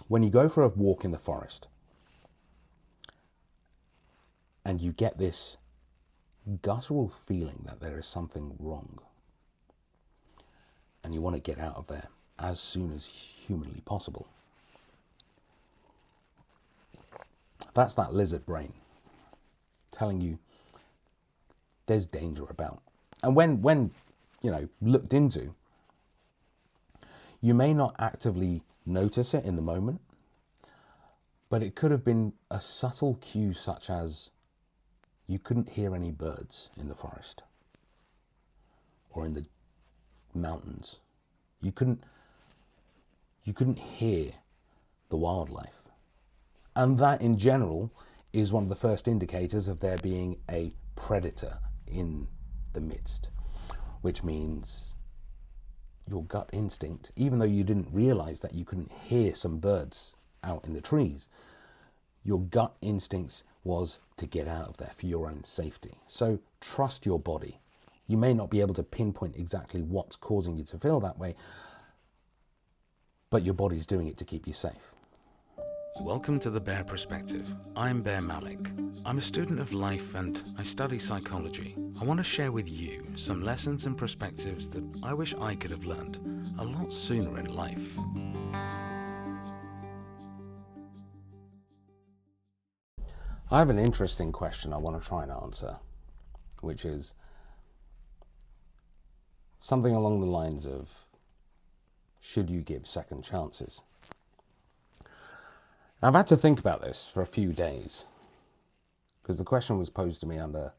When you go for a walk in the forest and you get this guttural feeling that there is something wrong and you want to get out of there as soon as humanly possible, that's that lizard brain telling you there's danger about. And when looked into, you may not actively notice it in the moment, but it could have been a subtle cue, such as you couldn't hear any birds in the forest or in the mountains. You couldn't hear the wildlife. And that in general is one of the first indicators of there being a predator in the midst, which means your gut instinct, even though you didn't realize that you couldn't hear some birds out in the trees, your gut instincts was to get out of there for your own safety. So trust your body. You may not be able to pinpoint exactly what's causing you to feel that way, but your body's doing it to keep you safe. Welcome to The Bear Perspective. I'm Bear Malik. I'm a student of life and I study psychology. I want to share with you some lessons and perspectives that I wish I could have learned a lot sooner in life. I have an interesting question I want to try and answer, which is something along the lines of, should you give second chances? I've had to think about this for a few days because the question was posed to me under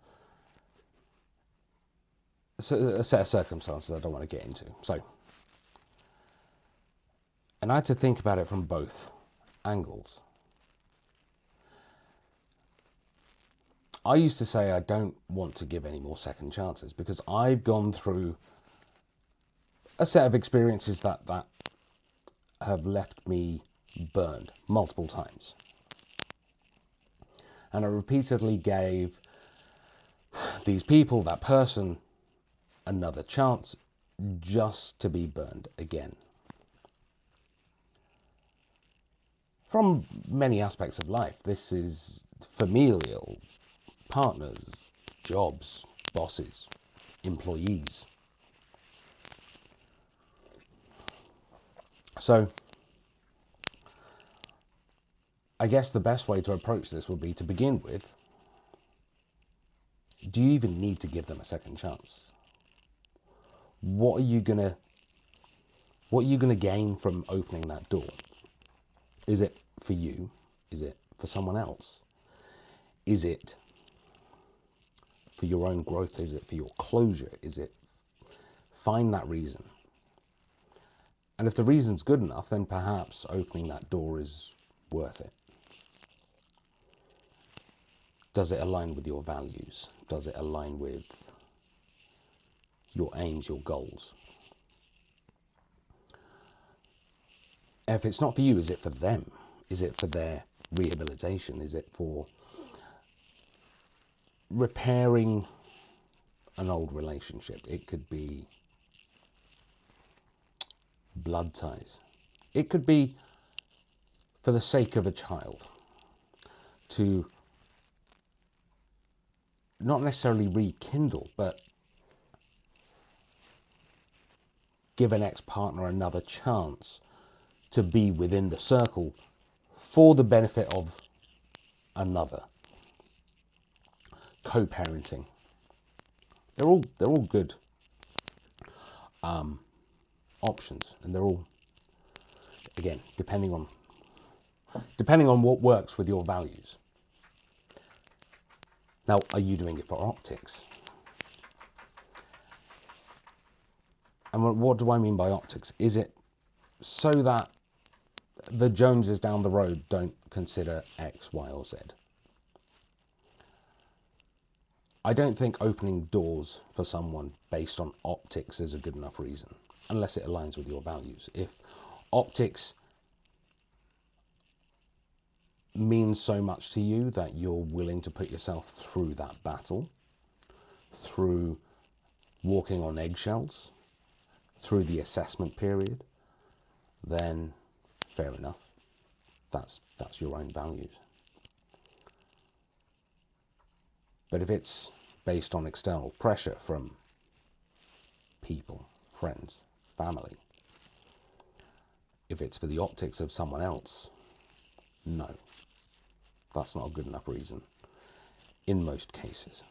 a set of circumstances I don't want to get into. And I had to think about it from both angles. I used to say I don't want to give any more second chances because I've gone through a set of experiences that have left me burned multiple times. And I repeatedly gave these people, that person, another chance just to be burned again. From many aspects of life, this is familial, partners, jobs, bosses, employees. So I guess the best way to approach this would be to begin with, do you even need to give them a second chance? What are you gonna gain from opening that door? Is it for you? Is it for someone else? Is it for your own growth? Is it for your closure? Find that reason. And if the reason's good enough, then perhaps opening that door is worth it. Does it align with your values? Does it align with your aims, your goals? If it's not for you, is it for them? Is it for their rehabilitation? Is it for repairing an old relationship? It could be blood ties. It could be for the sake of a child, to not necessarily rekindle, but give an ex-partner another chance to be within the circle for the benefit of another. Co-parenting. They're all good options, and they're all, again, depending on what works with your values. Now, are you doing it for optics? And what do I mean by optics? Is it so that the Joneses down the road don't consider X, Y, or Z? I don't think opening doors for someone based on optics is a good enough reason, unless it aligns with your values. If optics means so much to you that you're willing to put yourself through that battle, through walking on eggshells, through the assessment period, then fair enough. That's your own values. But if it's based on external pressure from people, friends, family, if it's for the optics of someone else, no, that's not a good enough reason in most cases.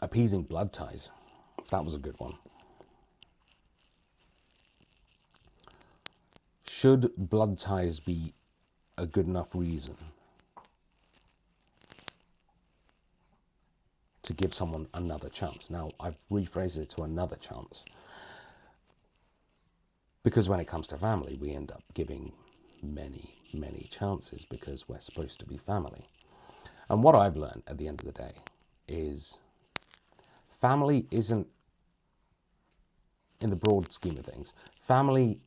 Appeasing blood ties, that was a good one. Should blood ties be a good enough reason to give someone another chance? Now, I've rephrased it to another chance, because when it comes to family, we end up giving many, many chances because we're supposed to be family. And what I've learned at the end of the day is family isn't, in the broad scheme of things, family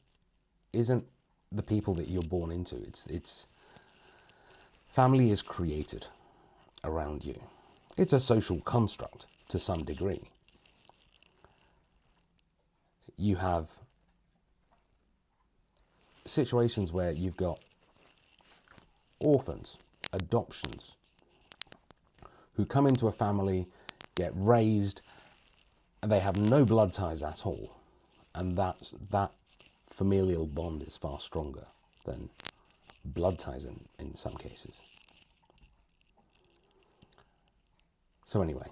isn't the people that you're born into. It's family is created around you. It's a social construct to some degree. You have situations where you've got orphans, adoptions, who come into a family, get raised, and they have no blood ties at all. And that familial bond is far stronger than blood ties in some cases. So anyway,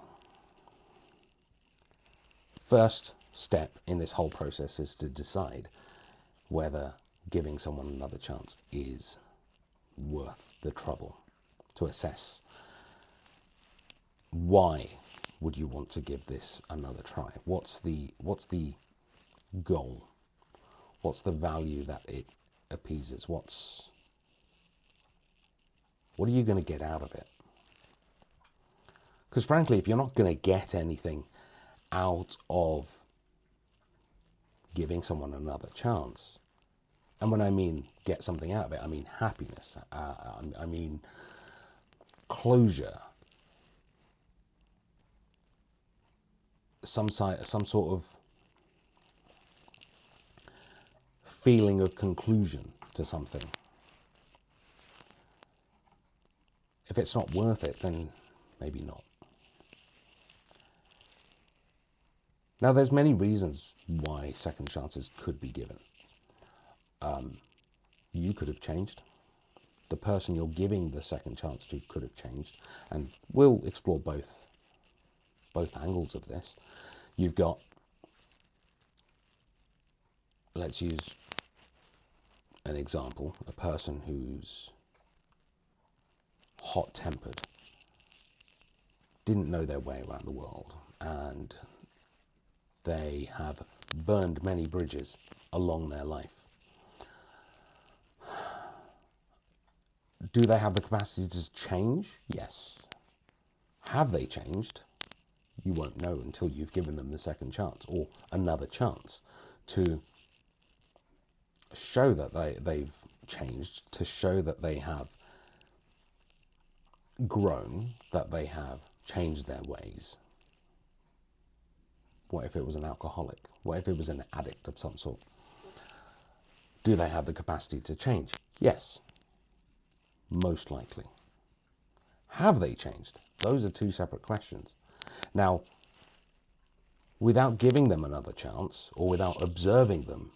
first step in this whole process is to decide whether giving someone another chance is worth the trouble, to assess why would you want to give this another try. What's the goal? What's the value that it appeases? What are you going to get out of it? Because frankly, if you're not going to get anything out of giving someone another chance, and when I mean get something out of it, I mean happiness, I mean closure, some sort of feeling of conclusion to something. If it's not worth it, then maybe not. Now, there's many reasons why second chances could be given. You could have changed. The person you're giving the second chance to could have changed. And we'll explore both angles of this. You've got, let's use an example, a person who's hot-tempered, didn't know their way around the world, and they have burned many bridges along their life. Do they have the capacity to change? Yes. Have they changed? You won't know until you've given them the second chance or another chance to show that they've changed, to show that they have grown, that they have changed their ways. What if it was an alcoholic? What if it was an addict of some sort? Do they have the capacity to change? Yes. Most likely. Have they changed? Those are two separate questions. Now, without giving them another chance, or without observing them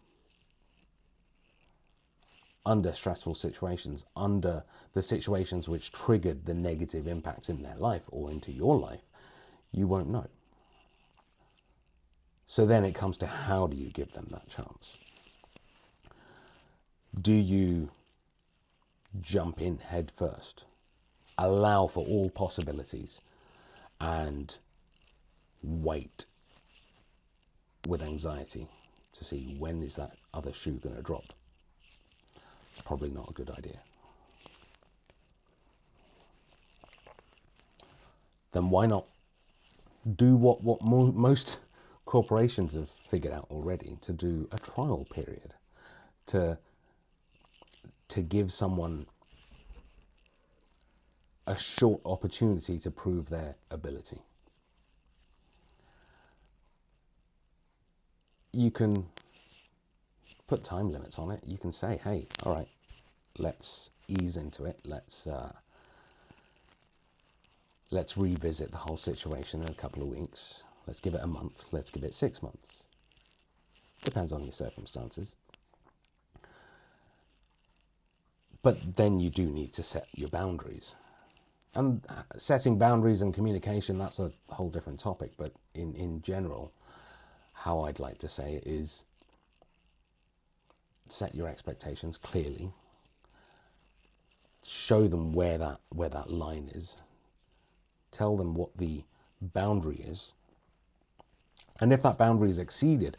under stressful situations, under the situations which triggered the negative impacts in their life or into your life, you won't know. So then it comes to, how do you give them that chance? Do you jump in head first, allow for all possibilities, and wait with anxiety to see when is that other shoe going to drop? Probably not a good idea. Then why not do what most corporations have figured out already, to do a trial period, to give someone a short opportunity to prove their ability. You can put time limits on it. You can say, hey, all right, let's ease into it. Let's revisit the whole situation in a couple of weeks. Let's give it a month. Let's give it 6 months. Depends on your circumstances. But then you do need to set your boundaries. And setting boundaries and communication, that's a whole different topic. But in general, how I'd like to say it is set your expectations clearly. Show them where that line is. Tell them what the boundary is. And if that boundary is exceeded,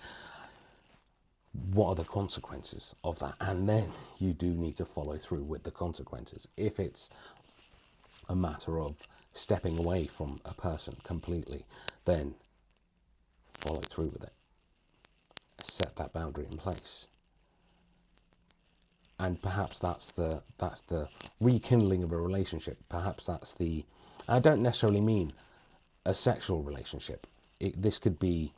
what are the consequences of that? And then you do need to follow through with the consequences. If it's a matter of stepping away from a person completely, then follow through with it. Set that boundary in place. And perhaps that's the rekindling of a relationship. Perhaps that's I don't necessarily mean a sexual relationship. This could be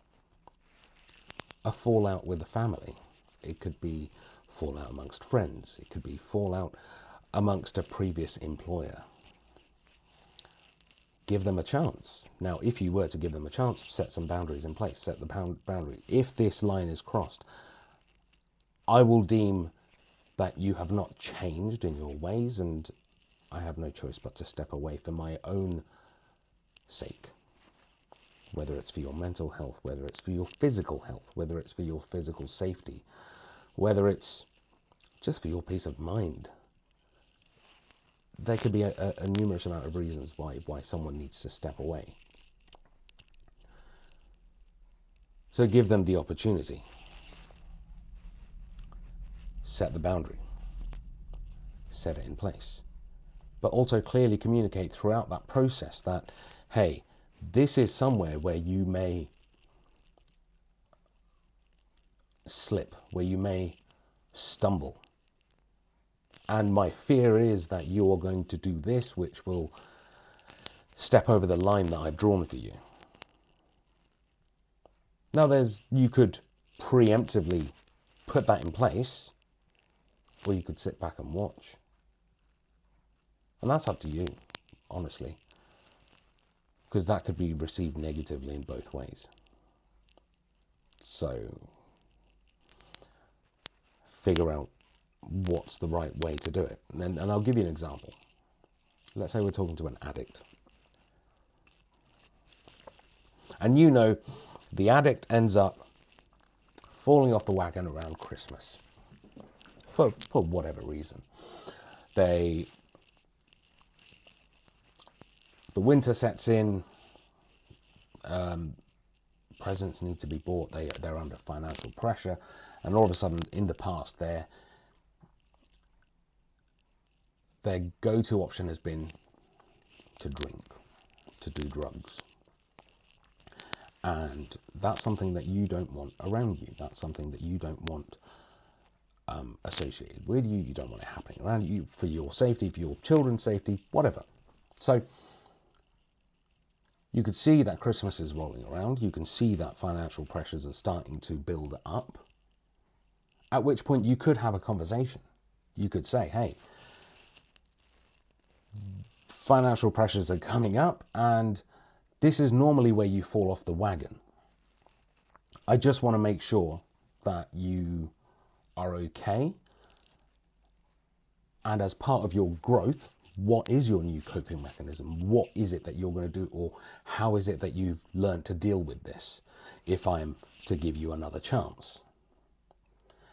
a fallout with the family. It could be fallout amongst friends. It could be fallout amongst a previous employer. Give them a chance. Now, if you were to give them a chance, set some boundaries in place. Set the boundary. If this line is crossed, I will deem that you have not changed in your ways, and I have no choice but to step away for my own sake. Whether it's for your mental health, whether it's for your physical health, whether it's for your physical safety, whether it's just for your peace of mind. There could be a numerous amount of reasons why someone needs to step away. So give them the opportunity. Set the boundary. Set it in place. But also clearly communicate throughout that process that, hey, this is somewhere where you may slip, where you may stumble. And my fear is that you are going to do this, which will step over the line that I've drawn for you. Now, you could preemptively put that in place, or you could sit back and watch. And that's up to you, honestly, because that could be received negatively in both ways. So, figure out what's the right way to do it. And I'll give you an example. Let's say we're talking to an addict. And you know, the addict ends up falling off the wagon around Christmas. For whatever reason. The winter sets in, presents need to be bought, they're under financial pressure, and all of a sudden in the past their go-to option has been to drink, to do drugs. And that's something that you don't want around you. That's something that you don't want associated with you. You don't want it happening around you, for your safety, for your children's safety, whatever. So you could see that Christmas is rolling around. You can see that financial pressures are starting to build up. At which point you could have a conversation. You could say, hey, financial pressures are coming up, and this is normally where you fall off the wagon. I just want to make sure that you are okay. And as part of your growth, what is your new coping mechanism? What is it that you're going to do? Or how is it that you've learned to deal with this if I'm to give you another chance?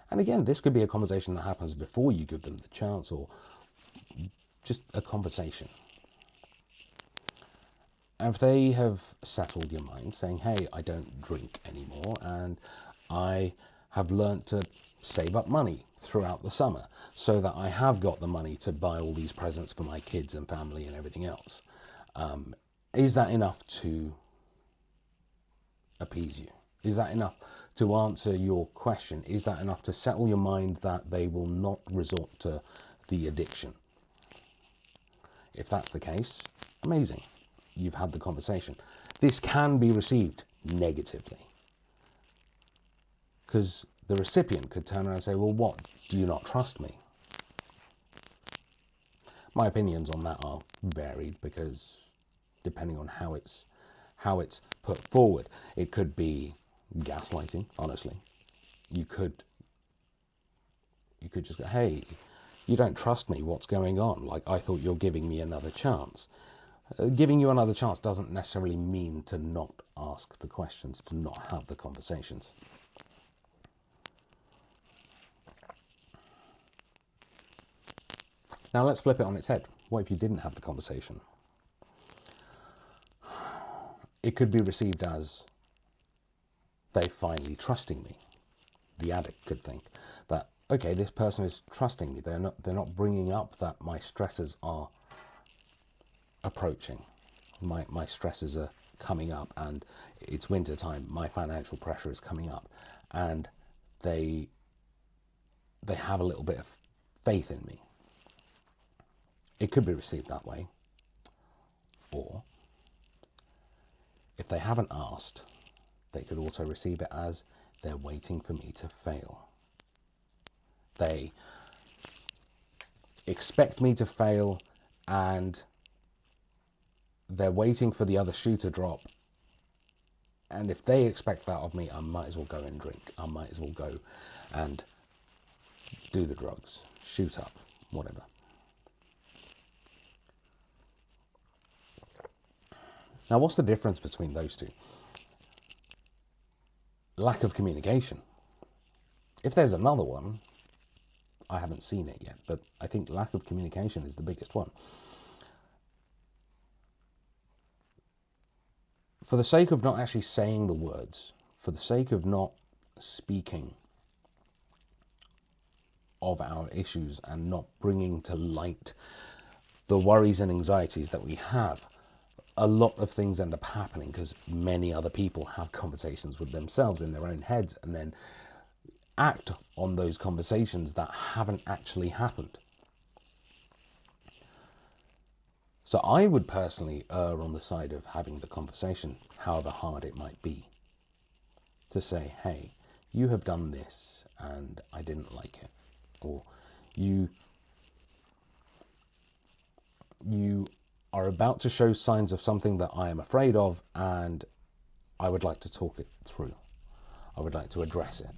And again, this could be a conversation that happens before you give them the chance, or just a conversation. And if they have settled your mind saying, hey, I don't drink anymore, and I have learnt to save up money throughout the summer so that I have got the money to buy all these presents for my kids and family and everything else. Is that enough to appease you? Is that enough to answer your question? Is that enough to settle your mind that they will not resort to the addiction? If that's the case, amazing. You've had the conversation. This can be received negatively, because the recipient could turn around and say, well, what, do you not trust me? My opinions on that are varied, because depending on how it's put forward, it could be gaslighting, honestly. You could just go, hey, you don't trust me, what's going on? Like, I thought you're giving me another chance. Giving you another chance doesn't necessarily mean to not ask the questions, to not have the conversations. Now let's flip it on its head. What if you didn't have the conversation? It could be received as, they're finally trusting me. The addict could think that, okay, this person is trusting me. They're not bringing up that my stresses are approaching. My stresses are coming up, and it's winter time. My financial pressure is coming up, and they have a little bit of faith in me. It could be received that way. Or if they haven't asked, they could also receive it as, they're waiting for me to fail. They expect me to fail, and they're waiting for the other shoe to drop. And if they expect that of me, I might as well go and drink. I might as well go and do the drugs, shoot up, whatever. Now, what's the difference between those two? Lack of communication. If there's another one, I haven't seen it yet, but I think lack of communication is the biggest one. For the sake of not actually saying the words, for the sake of not speaking of our issues and not bringing to light the worries and anxieties that we have, a lot of things end up happening because many other people have conversations with themselves in their own heads and then act on those conversations that haven't actually happened. So I would personally err on the side of having the conversation, however hard it might be, to say, hey, you have done this and I didn't like it. Or you are about to show signs of something that I am afraid of, and I would like to talk it through. I would like to address it.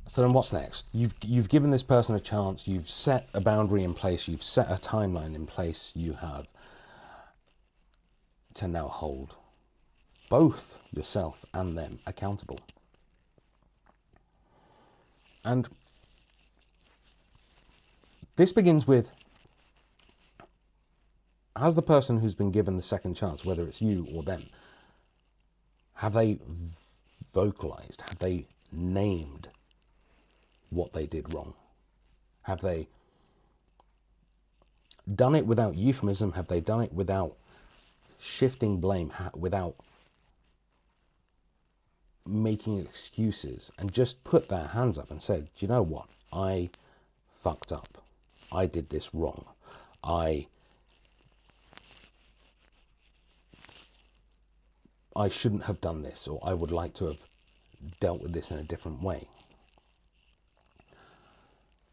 So then what's next? You've given this person a chance, you've set a boundary in place, you've set a timeline in place, you have to now hold both yourself and them accountable. And this begins with, has the person who's been given the second chance, whether it's you or them, have they vocalized, have they named what they did wrong? Have they done it without euphemism? Have they done it without shifting blame, without making excuses, and just put their hands up and said, do you know what? I fucked up. I did this wrong. I shouldn't have done this, or I would like to have dealt with this in a different way.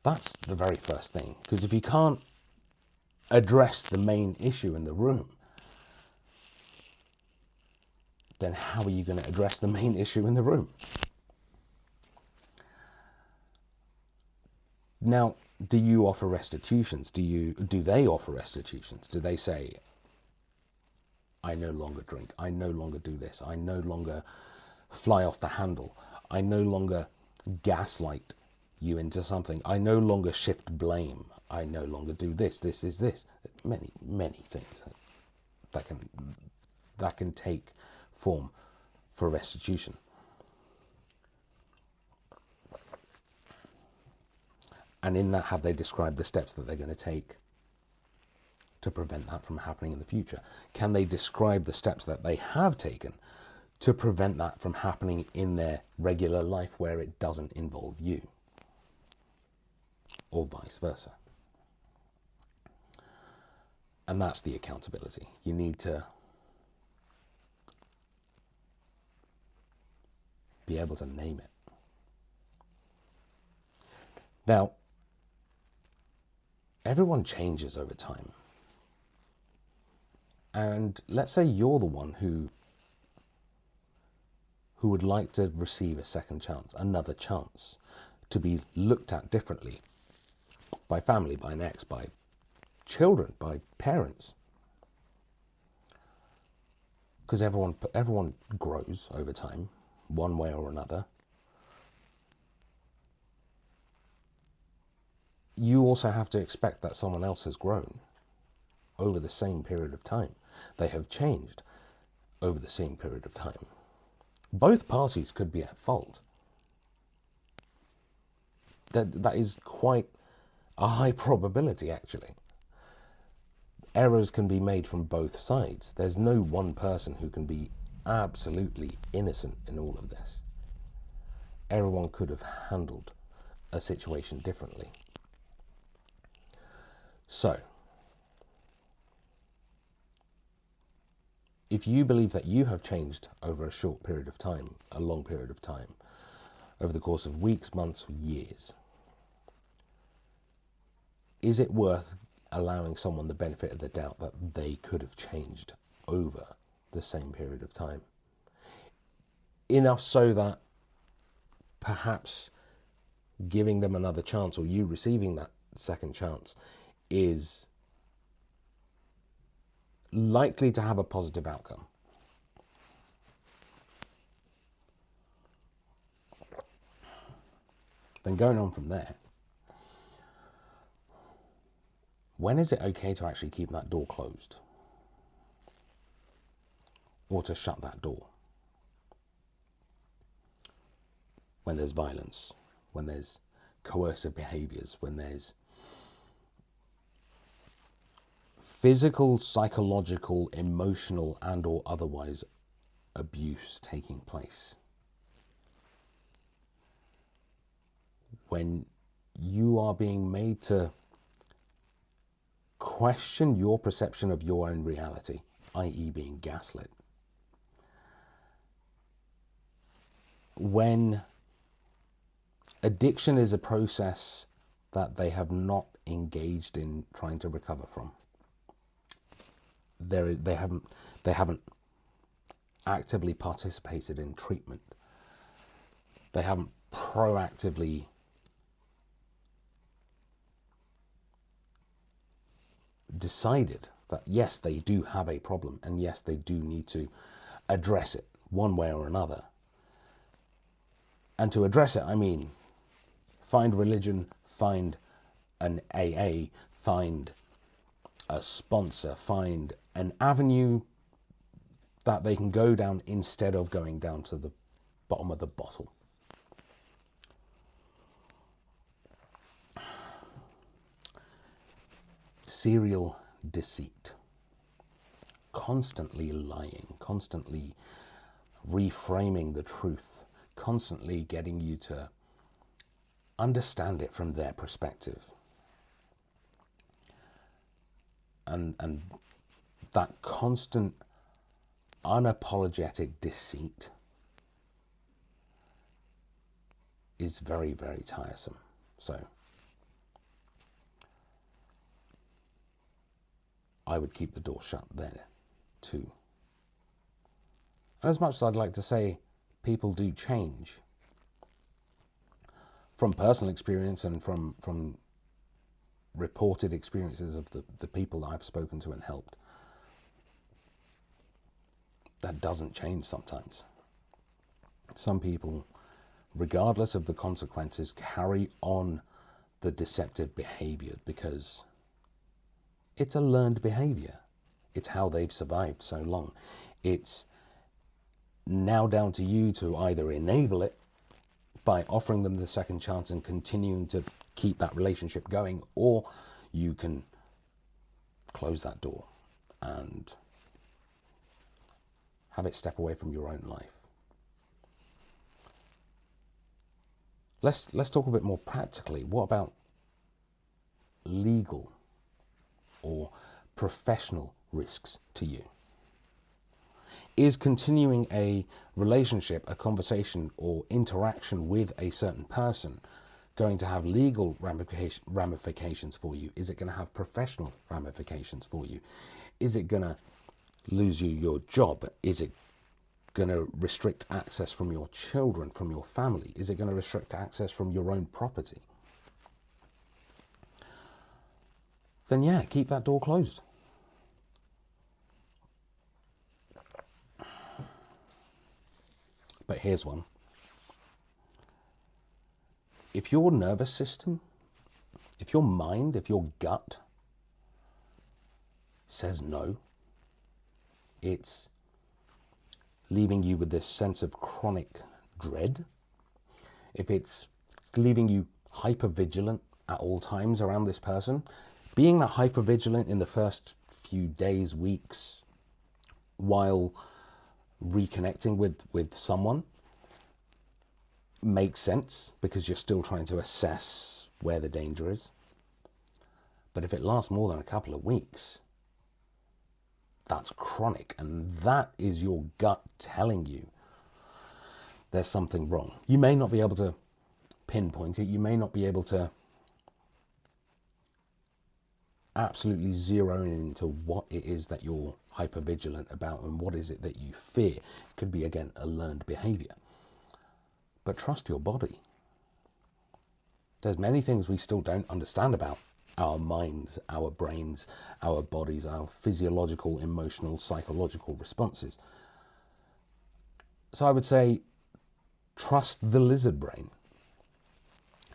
That's the very first thing, because if you can't address the main issue in the room, then how are you going to address the main issue in the room? Now, do you offer restitutions? Do they offer restitutions? Do they say, I no longer drink, I no longer do this, I no longer fly off the handle, I no longer gaslight you into something, I no longer shift blame, I no longer do this is this. Many things that can take form for restitution. And in that, have they described the steps that they're going to take to prevent that from happening in the future? Can they describe the steps that they have taken to prevent that from happening in their regular life where it doesn't involve you? Or vice versa. And that's the accountability. You need to be able to name it. Now, everyone changes over time. And let's say you're the one who would like to receive a second chance, another chance, to be looked at differently by family, by an ex, by children, by parents. Because everyone grows over time, one way or another. You also have to expect that someone else has grown over the same period of time. They have changed over the same period of time. Both parties could be at fault. That is quite a high probability, actually. Errors can be made from both sides. There's no one person who can be absolutely innocent in all of this. Everyone could have handled a situation differently. So, if you believe that you have changed over a short period of time, a long period of time, over the course of weeks, months, or years, is it worth allowing someone the benefit of the doubt that they could have changed over the same period of time? Enough so that perhaps giving them another chance, or you receiving that second chance, is likely to have a positive outcome. Then going on from there, when is it okay to actually keep that door closed? Or to shut that door? When there's violence, when there's coercive behaviours, when there's physical, psychological, emotional, and or otherwise abuse taking place. When you are being made to question your perception of your own reality, i.e. being gaslit. When addiction is a process that they have not engaged in trying to recover from. They haven't actively participated in treatment. They haven't proactively decided that yes, they do have a problem, and yes, they do need to address it one way or another. And to address it, I mean, find religion, find an AA, find a sponsor, find an avenue that they can go down instead of going down to the bottom of the bottle. Serial deceit. Constantly lying, constantly reframing the truth, constantly getting you to understand it from their perspective. And that constant, unapologetic deceit is very, very tiresome. So I would keep the door shut there too. And as much as I'd like to say people do change, from personal experience and from reported experiences of the people that I've spoken to and helped, that doesn't change sometimes. Some people, regardless of the consequences, carry on the deceptive behavior because it's a learned behavior. It's how they've survived so long. It's now down to you to either enable it by offering them the second chance and continuing to keep that relationship going, or you can close that door and have it step away from your own life. Let's talk a bit more practically. What about legal or professional risks to you? Is continuing a relationship, a conversation, or interaction with a certain person going to have legal ramifications for you? Is it going to have professional ramifications for you? Is it going to lose you your job? Is it going to restrict access from your children, from your family? Is it going to restrict access from your own property? Then yeah, keep that door closed. But here's one. If your nervous system, if your mind, if your gut says no, it's leaving you with this sense of chronic dread, if it's leaving you hypervigilant at all times around this person, being that hypervigilant in the first few days, weeks, while reconnecting with someone makes sense because you're still trying to assess where the danger is. But if it lasts more than a couple of weeks, that's chronic, and that is your gut telling you there's something wrong. You may not be able to pinpoint it. You may not be able to absolutely zero in into what it is that you're hypervigilant about and what is it that you fear. It could be, again, a learned behavior. But trust your body. There's many things we still don't understand about our minds, our brains, our bodies, our physiological, emotional, psychological responses. So I would say, trust the lizard brain.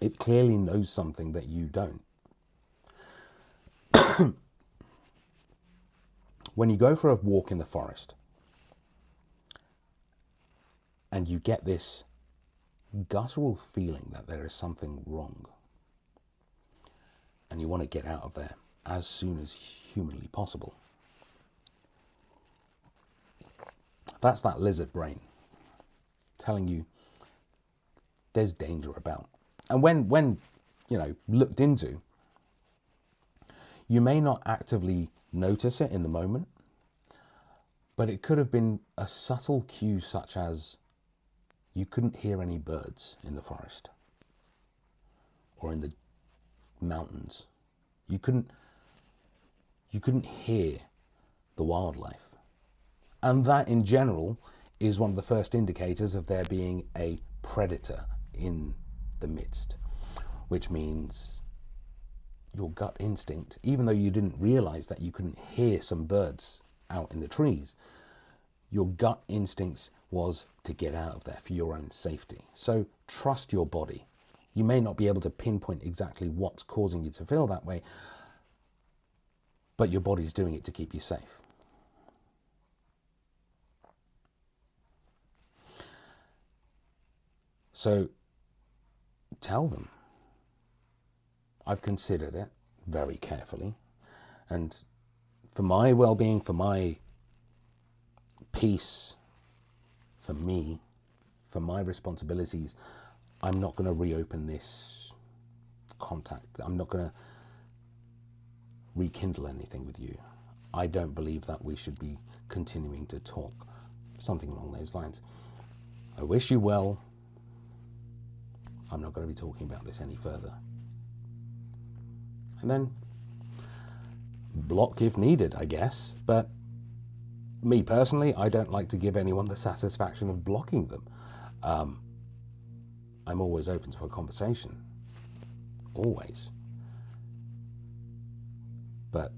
It clearly knows something that you don't. When you go for a walk in the forest and you get this guttural feeling that there is something wrong and you want to get out of there as soon as humanly possible, that's that lizard brain telling you there's danger about. And when looked into, you may not actively notice it in the moment, but it could have been a subtle cue, such as you couldn't hear any birds in the forest or in the mountains. You couldn't hear the wildlife. And that in general is one of the first indicators of there being a predator in the midst, which means your gut instinct, even though you didn't realize that you couldn't hear some birds out in the trees, your gut instincts was to get out of there for your own safety. So trust your body. You may not be able to pinpoint exactly what's causing you to feel that way, but your body's doing it to keep you safe. So tell them, I've considered it very carefully, and for my well-being, for my peace, for me, for my responsibilities, I'm not going to reopen this contact. I'm not going to rekindle anything with you. I don't believe that we should be continuing to talk. Something along those lines. I wish you well. I'm not going to be talking about this any further. And then block if needed, I guess. But me personally, I don't like to give anyone the satisfaction of blocking them. I'm always open to a conversation. Always. But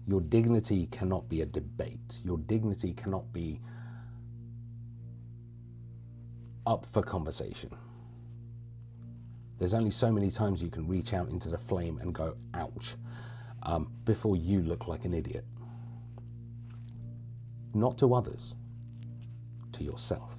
your dignity cannot be a debate. Your dignity cannot be up for conversation. There's only so many times you can reach out into the flame and go, ouch, before you look like an idiot. Not to others, to yourself.